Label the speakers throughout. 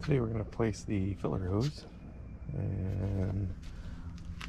Speaker 1: Today we're going to place the filler hose, and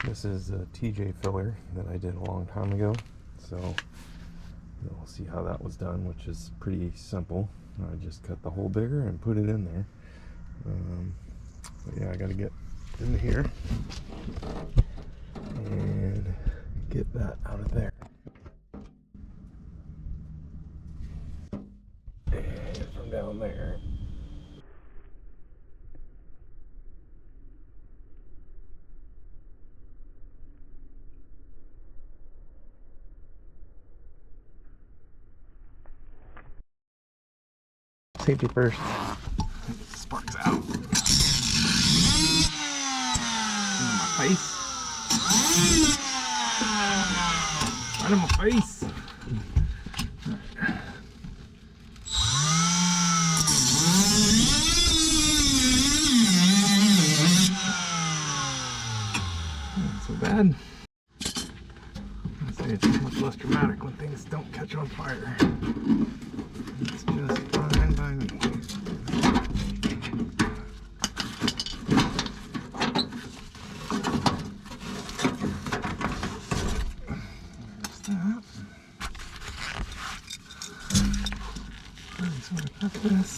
Speaker 1: this is a TJ filler that I did a long time ago, so we'll see how that was done, which is pretty simple. I just cut the hole bigger and put it in there. But yeah, I got to get into here and get that out of there. And from down there, safety first. Sparks out. Into my face. Right in my face. Not so bad. I'd say it's much less dramatic when things don't catch on fire. It's just fine by me. There's that. Really sort of cut this.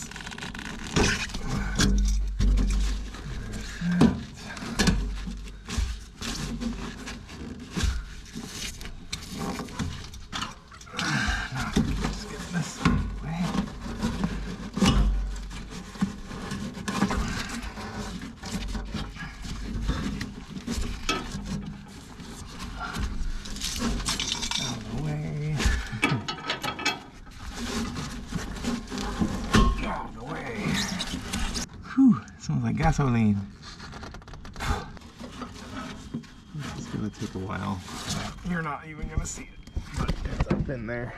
Speaker 1: Smells like gasoline. It's gonna take a while. You're not even gonna see it, but it's up in there.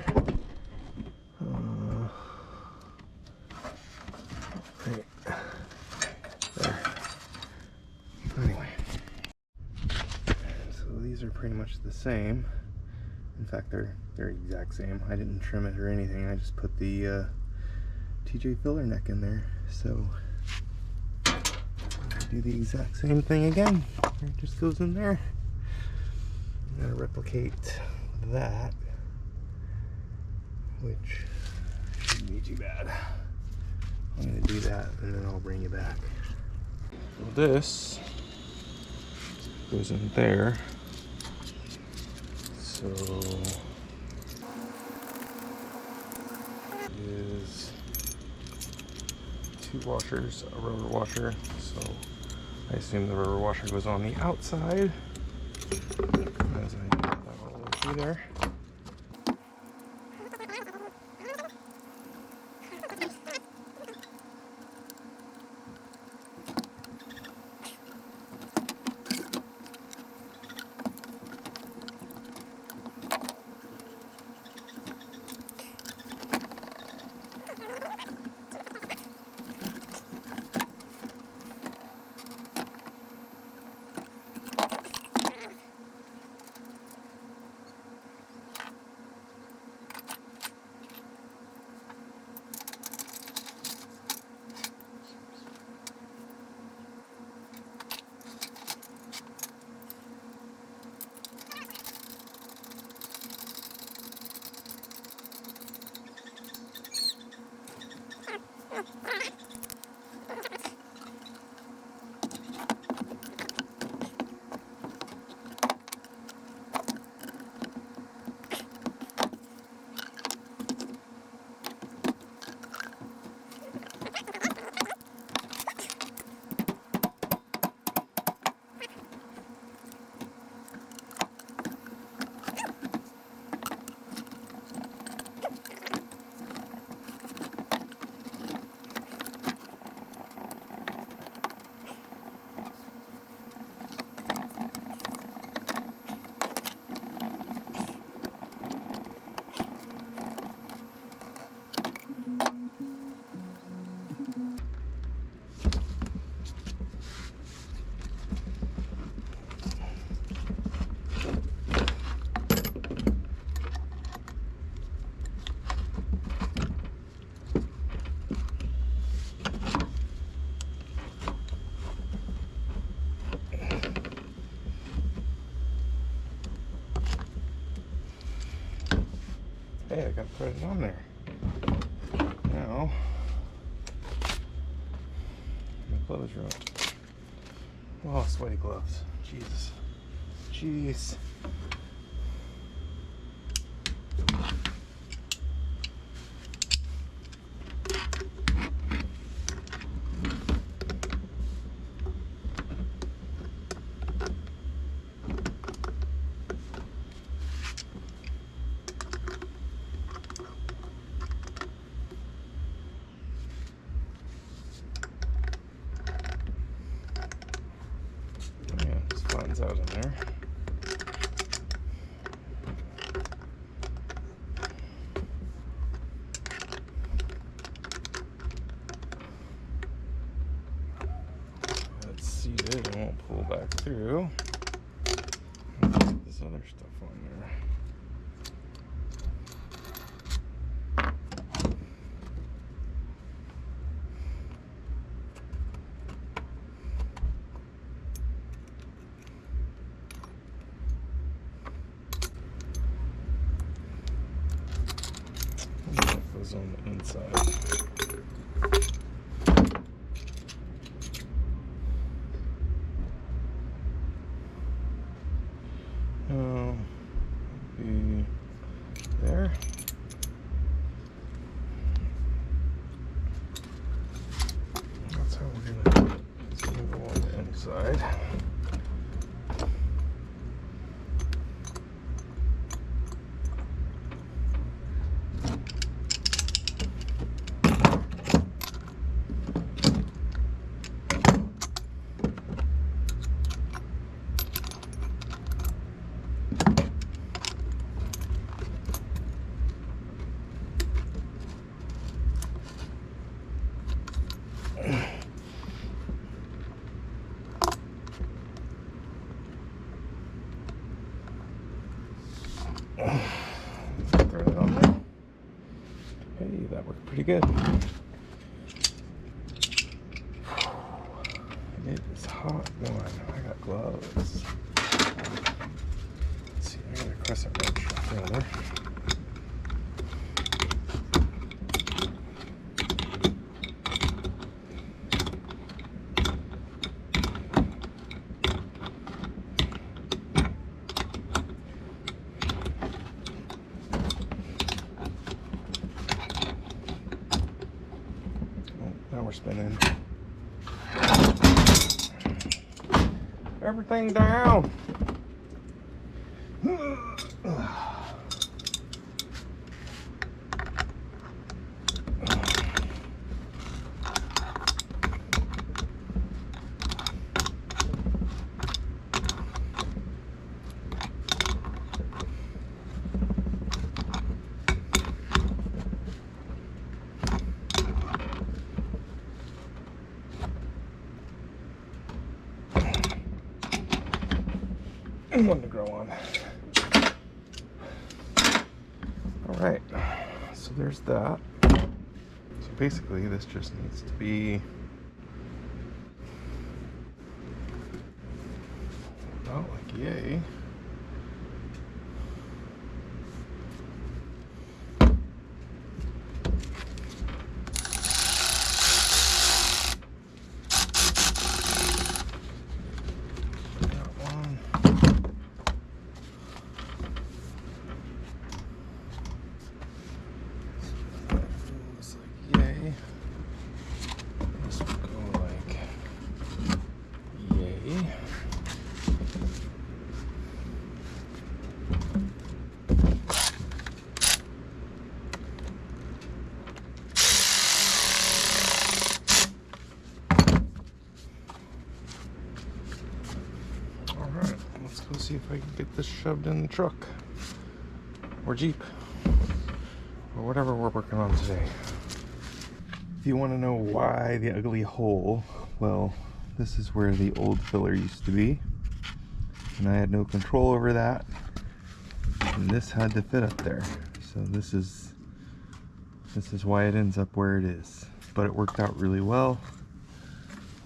Speaker 1: Right there. Anyway, so these are pretty much the same. In fact, they're the exact same. I didn't trim it or anything. I just put the TJ filler neck in there. So do the exact same thing again. It just goes in there. I'm going to replicate that, which shouldn't be too bad. I'm going to do that and then I'll bring you back. So this goes in there. So is 2 washers, a rubber washer. So I assume the rubber washer goes on the outside, as I put that all the way through there. Hey, I gotta put it on there. Now, my clothes are on. Oh, sweaty gloves. Jesus. Jeez. Yeah, just flattens out in there. It's seated and won't pull back through. Put this other stuff on there. That goes on the inside. Be there. That's how we're gonna do it. It's gonna go on the inside. Throw it on there. Hey, that worked pretty good. It is hot one. I got gloves. Let's see, I got a crescent wrench rather. Now we're spinning. Everything down. One to grow on. All right, so there's that. So basically this just needs to be about like yay. Let's go see if I can get this shoved in the truck or Jeep or whatever we're working on today. If you want to know why the ugly hole, well, this is where the old filler used to be, and I had no control over that, and this had to fit up there. So this is why it ends up where it is, but it worked out really well.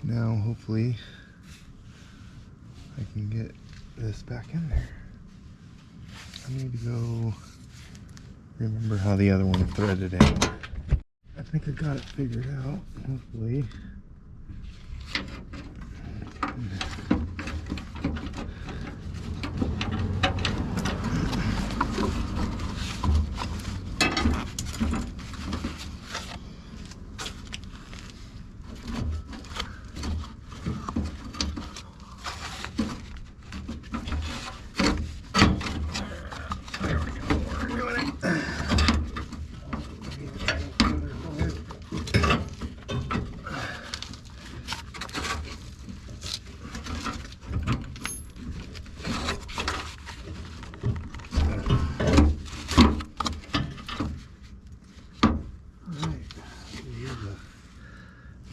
Speaker 1: Now hopefully I can get this back in there. I need to go remember how the other one threaded in. I think I got it figured out, hopefully.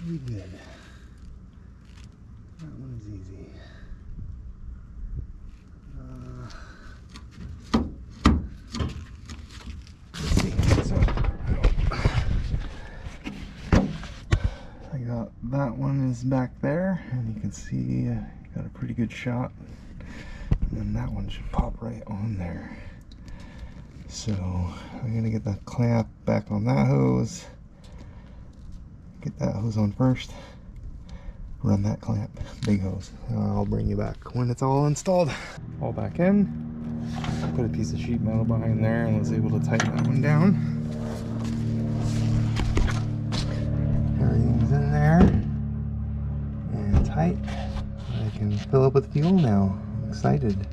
Speaker 1: Pretty good. That one is easy. Let's see. So I got that one is back there, and you can see got a pretty good shot. And then that one should pop right on there. So I'm gonna get the clamp back on that hose. Get that hose on first, run that clamp, big hose. I'll bring you back when it's all installed. All back in, put a piece of sheet metal behind there and was able to tighten that one down. Everything's in there and tight. I can fill up with fuel now. I'm excited.